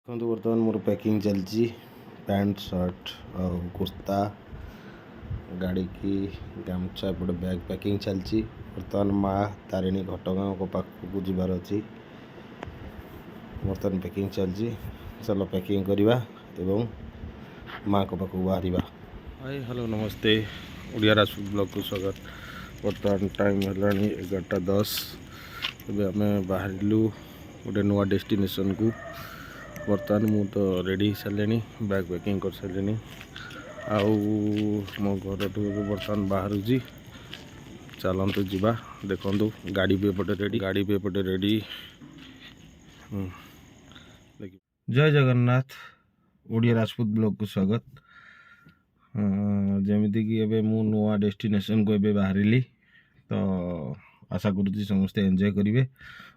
ଦେଖନ୍ତୁ ବର୍ତ୍ତମାନ ମୋର ପ୍ୟାକିଂ ଚାଲିଛି ପ୍ୟାଣ୍ଟ ସାର୍ଟ ଆଉ କୁର୍ତ୍ତା ଗାଡ଼ିକି ଗାମୁଛା ଏପଟେ ବ୍ୟାଗ୍ ପ୍ୟାକିଂ ଚାଲିଛି। ବର୍ତ୍ତମାନ ମା ତାରିଣୀ ଘଟଗାଁଙ୍କ ପାଖକୁ ଯିବାର ଅଛି। ବର୍ତ୍ତମାନ ପ୍ୟାକିଂ ଚାଲିଛି, ଚାଲ ପ୍ୟାକିଂ କରିବା ଏବଂ ମାଆଙ୍କ ପାଖକୁ ବାହାରିବା। ହାଇ ହ୍ୟାଲୋ ନମସ୍ତେ, ଓଡ଼ିଆ ରାଜପୁତ ବ୍ଲଗ୍କୁ ସ୍ୱାଗତ। ବର୍ତ୍ତମାନ ଟାଇମ୍ ହେଲାଣି 11:10। ଏବେ ଆମେ ବାହାରିଲୁ ଗୋଟେ ନୂଆ ଡେଷ୍ଟିନେସନ୍କୁ। ବର୍ତ୍ତମାନ ମୁଁ ତ ରେଡ଼ି ହେଇସାରିଲିଣି, ବ୍ୟାଗ୍ ପ୍ୟାକିଂ କରିସାରିଲିଣି। ଆଉ ମୋ ଘରଠୁ ଏବେ ବର୍ତ୍ତମାନ ବାହାରୁଛି, ଚାଲନ୍ତୁ ଯିବା। ଦେଖନ୍ତୁ ଗାଡ଼ି ବି ଏପଟେ ରେଡ଼ି। ଜୟ ଜଗନ୍ନାଥ, ଓଡ଼ିଆ ରାଜପୁତ ବ୍ଲଗ୍କୁ ସ୍ୱାଗତ। ଯେମିତିକି ଏବେ ମୁଁ ନୂଆ ଡେଷ୍ଟିନେସନ୍କୁ ଏବେ ବାହାରିଲି, ତ ଆଶା କରୁଛି ସମସ୍ତେ ଏନ୍ଜୟ କରିବେ।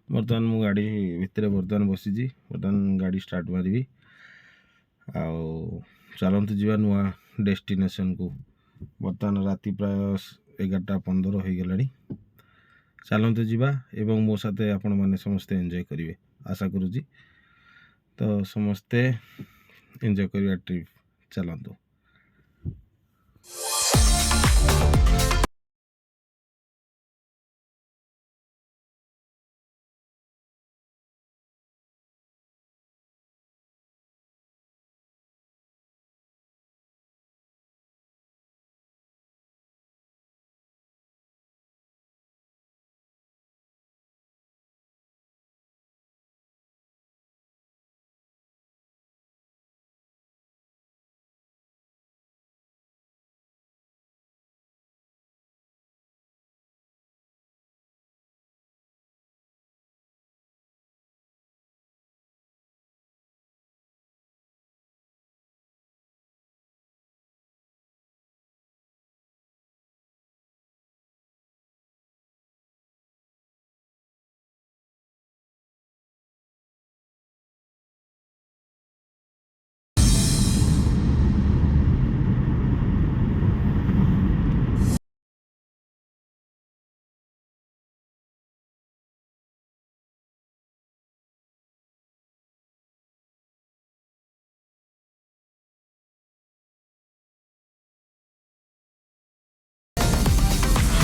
ବର୍ତ୍ତମାନ ମୁଁ ଗାଡ଼ି ଭିତରେ ବସିଛି। ବର୍ତ୍ତମାନ ଗାଡ଼ି ଷ୍ଟାର୍ଟ ମାରିବି, ଆଉ ଚାଲନ୍ତୁ ଯିବା ନୂଆ ଡେଷ୍ଟିନେସନ୍କୁ। ବର୍ତ୍ତମାନ ରାତି ପ୍ରାୟ 11:15 ହୋଇଗଲାଣି। ଚାଲନ୍ତୁ ଯିବା ଏବଂ ମୋ ସାଥେ ଆପଣମାନେ ସମସ୍ତେ ଏନ୍ଜୟ କରିବେ ଆଶା କରୁଛି। ତ ସମସ୍ତେ ଏନ୍ଜୟ କରିବା ଟ୍ରିପ୍, ଚାଲନ୍ତୁ।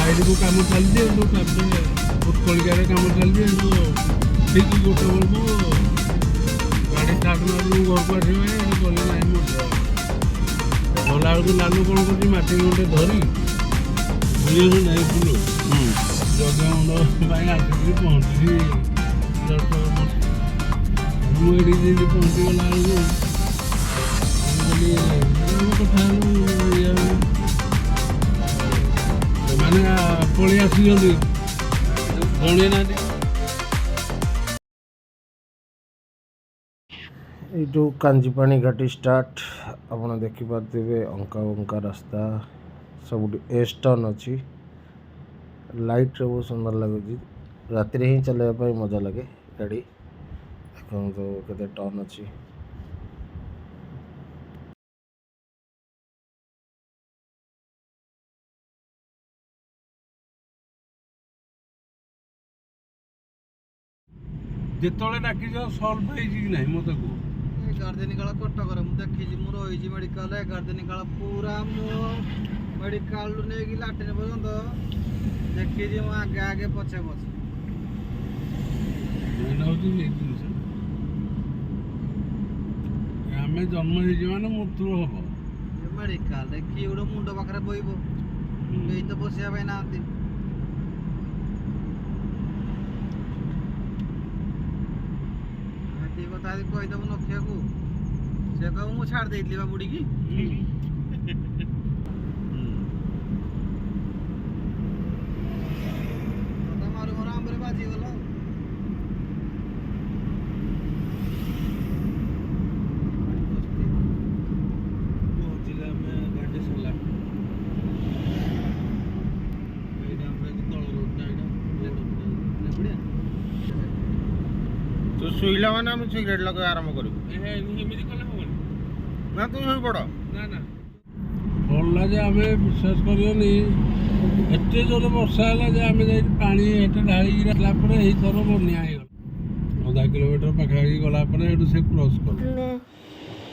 ସାଇଡ଼କୁ କାମ ଚାଲିଛି, ଏଠୁ ତାପରେ ଉତ୍କଳିକାରେ କାମ ଚାଲିଛି। ଏଠୁ ଠିକ୍ ଗୋଟେ ବେଳକୁ ଗାଡ଼ି ଷ୍ଟାର୍ଟ ମାରିକି ଘରକୁ ଆସିବା। ଏଠି ଗଲେ ନାହିଁ ମରିଯିବ। ଗଲାବେଳକୁ ଲାଲୁ କ'ଣ କରୁଛି, ମାଟି ଗୋଟେ ଧରି ବୁଲିବାକୁ ନାହିଁ ଫୁଲ ଯଜ୍ଞ ପାଇଁ ଆସିକି ପହଞ୍ଚିଛି। ମୁଁ ଏଠି ଯେମିତି ପହଞ୍ଚିଗଲା ବେଳକୁ କଥା ହେଲୁ ସେମାନେ ପଳେଇ ଆସିଛନ୍ତି, ଜଣେଇ ନାହାନ୍ତି। ଏଇଠୁ କାଞ୍ଜିପାଣି ଘାଟି ଷ୍ଟାର୍ଟ। ଆପଣ ଦେଖିପାରୁଥିବେ ଅଙ୍କା ବଙ୍କା ରାସ୍ତା, ସବୁଠି ଏସ୍ ଟର୍ନ ଅଛି। ଲାଇଟ୍ରେ ବହୁତ ସୁନ୍ଦର ଲାଗୁଛି। ରାତିରେ ହିଁ ଚଲାଇବା ପାଇଁ ମଜା ଲାଗେ ଗାଡ଼ି। ଦେଖନ୍ତୁ କେତେ ଟର୍ନ ଅଛି। ଯେତେବେଳେ ଡାକିଯାଅ ସଲ୍ଭ ହେଇଛି କି ନାହିଁ ମୋତେ କୁହ। 11 ଦିନ କାଳ କଟକରେ ମୁଁ ଦେଖିଛି। ମୁଁ ରହିଛି ମେଡ଼ିକାଲରେ 11 ଦିନ କାଳ। ପୁରା ମୁଁ ମେଡ଼ିକାଲରୁ ନେଇକି ଲାଟ୍ରିନ୍ ପର୍ଯ୍ୟନ୍ତ ଦେଖିଛି। ମୁଁ ଆଗେ ପଛେ ମେନ୍ ହେଉଛି ଏଇ ଜିନିଷ, ଆମେ ଜନ୍ମ ହେଇଛି ମାନେ ମୃତ୍ୟୁ ହବ। ମେଡ଼ିକାଲରେ କିଏ ଗୋଟେ ମୁଣ୍ଡ ପାଖରେ ବଇବ, କେହି ତ ବସିବା ପାଇଁ ନାହାନ୍ତି। ଏତିକି କଥା ଯଦି କହିଦେବୁ ନଖିବାକୁ, ସେ କହିବ ମୁଁ ଛାଡ଼ି ଦେଇଥିଲି ବା ବୁଡ଼ିକି। ମାରୁ ମାରୁ ଆମ୍ବରେ ବାଜିଗଲା। ପହଞ୍ଚିଲେ ଆମେ ଘାଟି ସରିଲା। ଏଇଟା ଆମର ତଳ ରୋଡ଼ଟା, ଏଇଟା ତୁ ଶୋଇଲା ମାନେ ଆମେ ସିଗାରେଟ୍ ଲଗାଇବା ଆରମ୍ଭ କରିବୁ। ଏମିତି କଲେ ହବନି ନା ତୁ ଶୋଇପଡ଼। ନା ପଡ଼ିଲା ଯେ ଆମେ ବିଶ୍ୱାସ କରିବନି, ଏତେ ଜୋରେ ବର୍ଷା ହେଲା ଯେ ଆମେ ଯାଇକି ପାଣି ଏଠି ଢାଳିକି ଆସିଲା ପରେ ଏଇଥର ବନ୍ୟା ହେଇଗଲା। ଅଧା କିଲୋମିଟର ପାଖାପାଖି ଗଲା ପରେ ସେଠୁ ସେ କ୍ରସ୍ କଲା।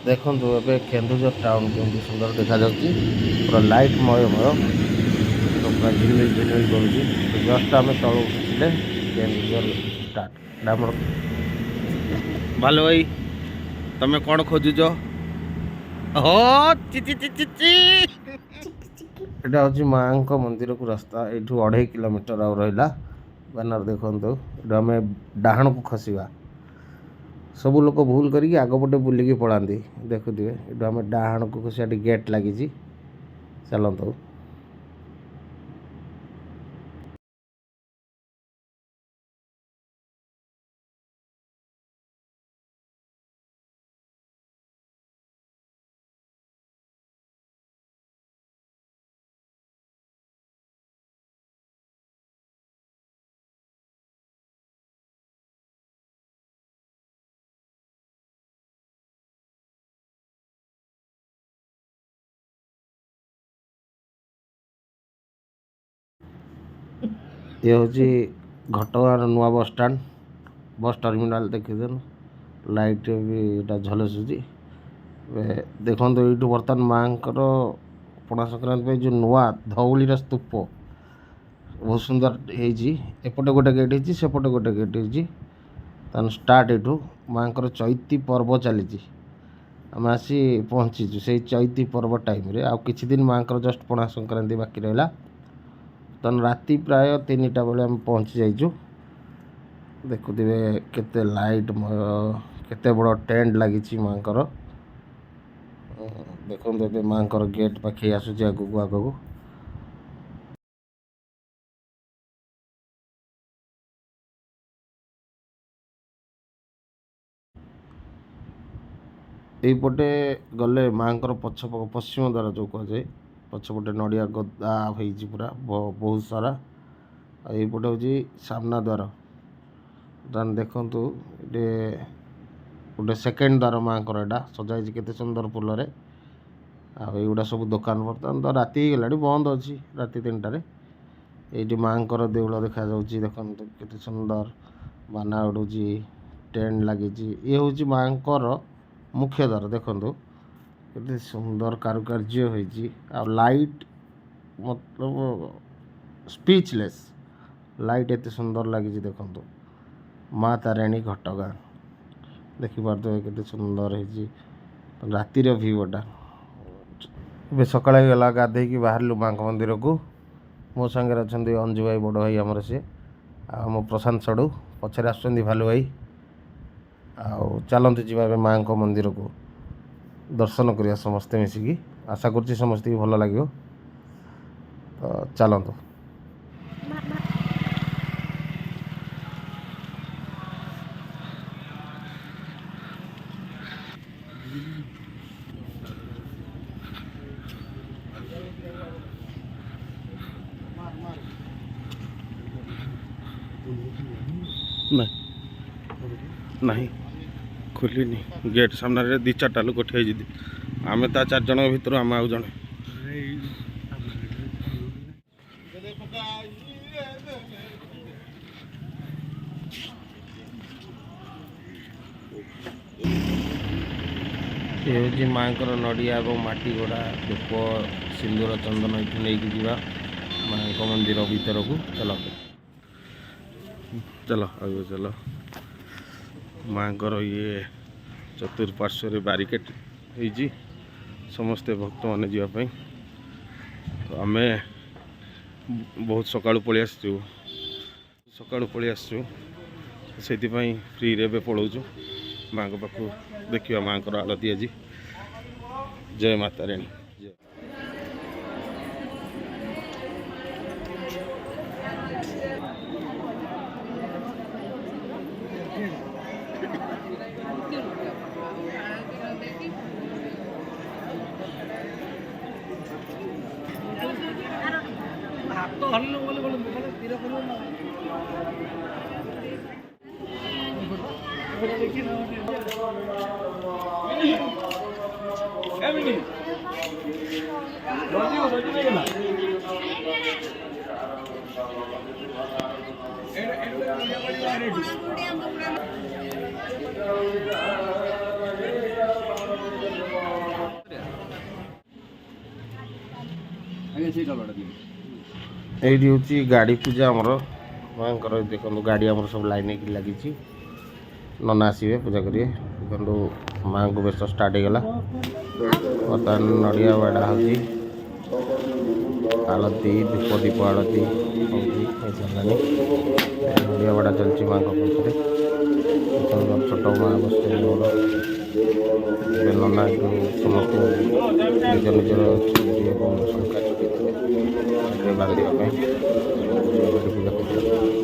ଦେଖନ୍ତୁ ଏବେ କେନ୍ଦୁଝର ଟାଉନ୍ କେମିତି ସୁନ୍ଦର ଦେଖାଯାଉଛି, ପୁରା ଲାଇଟ୍ ମୟମୟ, ପୁରା ଝିଲମିଲ ଝିଲମିଲ କରୁଛି। ଜଷ୍ଟ ଆମେ ତଳୁ ଉଠିଥିଲେ କେନ୍ଦୁଝର ଷ୍ଟାର୍ଟ ଆମର। ଭାଲୁ ଭାଇ ତମେ କ'ଣ ଖୋଜୁଛ? ହୋ ଚିଚି ଚିଚି ଚି। ଏଇଟା ହେଉଛି ମାଆଙ୍କ ମନ୍ଦିରକୁ ରାସ୍ତା, ଏଇଠୁ 2.5 କିଲୋମିଟର ଆଉ ରହିଲା। ବ୍ୟାନର ଦେଖନ୍ତୁ, ଏଇଠୁ ଆମେ ଡାହାଣକୁ ଖସିବା। ସବୁ ଲୋକ ଭୁଲ କରିକି ଆଗପଟେ ବୁଲିକି ପଳାନ୍ତି, ଦେଖୁଥିବେ। ଏଇଠୁ ଆମେ ଡାହାଣକୁ ଖସିବା, ଏଠି ଗେଟ୍ ଲାଗିଛି, ଚାଲନ୍ତୁ। ये हूँ घटगाँव नुआ बस स्टाण, बस टर्मिनाल देखीदेन लाइट भी इटा झलसुची। देखो ये बर्तमान माँ पणा संक्रांति जो नुआ धौलीर स्तूप बहुत सुंदर एपटे गोटे गेट होती, सेपटे गोटे गेट होती। स्टार्ट यू माँ चैती पर्व चली आम आसी पहुँचीचु से चैती पर्व टाइम रे। आ किछि दिन माँ जस्ट पणा संक्रांति बाकी रहा। राति प्राय 3टा बेले आम पहुँची जाइचु। देखुथिबे केते लाइट केते बड़ टेंट लगी माँ। देखो ए माँ गेट पाखे आसूँ आगू आगू। यपटे गले माँ पश्चिम द्वार जो कहुए, पछपटे नड़िया गदा होती पूरा बहुत सारा। यपटे हूँ सामना द्वार। देखु ये गोटे सेकेंड द्वार माँ यहाँ सजाई केते सुंदर फुल। आउगुड़ा सब दुकान बर्तमान तो राति गला बंद अच्छी। राति 3टार ये माँ देउल देखा देखो केते सुंदर बाना उड़ू, टेंट लगी। ये हूँ माँ मुख्य द्वार। देखो केते सुंदर कारुकार्य होती। लाइट मतलब स्पीचलेस लाइट एते सुंदर लगी। देखो माँ तारिणी घटगाँ देखिपे केते सुंदर है रातिर भ्यूटा। सका गला गाधे बाहर माँ मंदिर को। मो सांगे अच्छा अंजु भाई बड़ भाई आमर सी मो प्रशांत साड़ू पचर आस भालू भाई। चलते जी माँ मंदिर को दर्शन करिया समस्ते मिसिकी। आशा करुँच समस्त भल लगे। तो चलतु। नहीं खोलनी गेट सामने 2-4टा लोक ठिया आम ता 4 जन भर आम आउ जड़े। ये हूँ माँ नड़िया और माटी गोड़ा धूप सिंदूर चंदन ये नहीं जा माँ मंदिर भीतर को। चलो चलो आगे चलो। माँ ये चतुर्पार्श्व बारिकेड होती समस्ते भक्त मैंने जावाई। तो आम बहुत सका पलि आसचु से फ्री रे पलाऊँ माँ पाखु देखा माँ आरती आज। जय माता रानी। এইটি হচ্ছে গাড়ি ପୂଜା ଆମର ମାଙ୍କର ଦେଖନ୍ତୁ ଗାଡ଼ି ଆମର ସବୁ ଲାଇନ୍ ହେଇକି ଲାଗିଛି ନନା ଆସିବେ ପୂଜା କରିବେ ଦେଖନ୍ତୁ ମାଙ୍କୁ ବେଶ ଷ୍ଟାର୍ଟ ହେଇଗଲା ବର୍ତ୍ତମାନ ନଡ଼ିଆ ବାଡ଼ା ହେଉଛି ଆଳତି ଧୂପ ଦୀପ ଆଳତି ହେଉଛି ହେଇସାରିଲାଣି ନଡ଼ିଆ ବାଡ଼ା ଚାଲିଛି ମାଙ୍କ ପାଖରେ ଛୋଟ ମା ବସିଛନ୍ତି ମୋର ଏବେ ନନା ସମସ୍ତେ ନିଜ ନିଜର ଚୁଡ଼ି ଏବଂ ଶଙ୍ଖା ଚୁଡ଼ିଥିବେ ବାନ୍ଧିବା ପାଇଁ ପୂଜା କରୁଛନ୍ତି।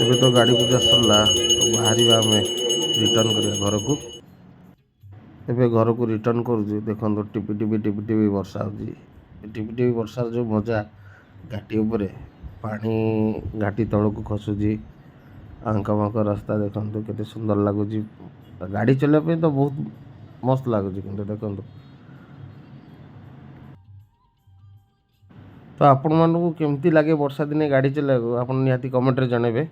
ଏବେ ତ ଗାଡ଼ି ପୂଜା ସରିଲା ତ ବାହାରିବା ଆମେ ରିଟର୍ନ କରିବା ଘରକୁ। ଏବେ ଘରକୁ ରିଟର୍ନ କରୁଛୁ ଦେଖନ୍ତୁ ଟିପି ଟିପି ବର୍ଷା ହେଉଛି ଟିପି ଟିପି ବର୍ଷାର ଯେଉଁ ମଜା ଘାଟି ଉପରେ ପାଣି ଘାଟି ତଳକୁ ଖସୁଛି ଆଙ୍କ ବାଙ୍କ ରାସ୍ତା ଦେଖନ୍ତୁ କେତେ ସୁନ୍ଦର ଲାଗୁଛି ଗାଡ଼ି ଚଲାଇବା ପାଇଁ ତ ବହୁତ ମସ୍ତ ଲାଗୁଛି କିନ୍ତୁ ଦେଖନ୍ତୁ ତ ଆପଣମାନଙ୍କୁ କେମିତି ଲାଗେ ବର୍ଷା ଦିନେ ଗାଡ଼ି ଚଲାଇବାକୁ ଆପଣ ନିହାତି କମେଣ୍ଟରେ ଜଣାଇବେ।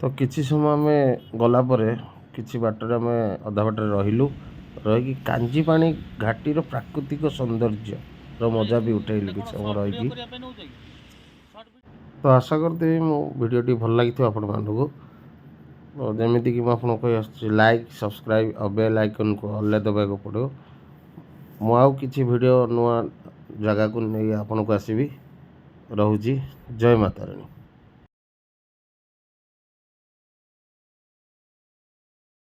ତ କିଛି ସମୟ ଆମେ ଗଲା ପରେ କିଛି ବାଟରେ ଆମେ ଅଧା ବାଟରେ ରହିଲୁ ରହିକି କାଞ୍ଜି ପାଣି ଘାଟିର ପ୍ରାକୃତିକ ସୌନ୍ଦର୍ଯ୍ୟର ମଜା ବି ଉଠାଇଲୁ କିଛି ସମୟ ରହିକି। ତ ଆଶା କରିଦେବି ମୋ ଭିଡ଼ିଓଟି ଭଲ ଲାଗିଥିବ ଆପଣମାନଙ୍କୁ ଯେମିତିକି ମୁଁ ଆପଣଙ୍କୁ କହି ଆସୁଛି ଲାଇକ୍ ସବସ୍କ୍ରାଇବ୍ ଆଉ ବେଲ୍ ଆଇକନ୍କୁ ଅଲ୍ରେ ଦେବାକୁ ପଡ଼ିବ। ମୁଁ ଆଉ କିଛି ଭିଡ଼ିଓ ନୂଆ ଜାଗାକୁ ନେଇ ଆପଣଙ୍କୁ ଆସିବି। ରହୁଛି ଜୟ ମାତା ରାଣୀ।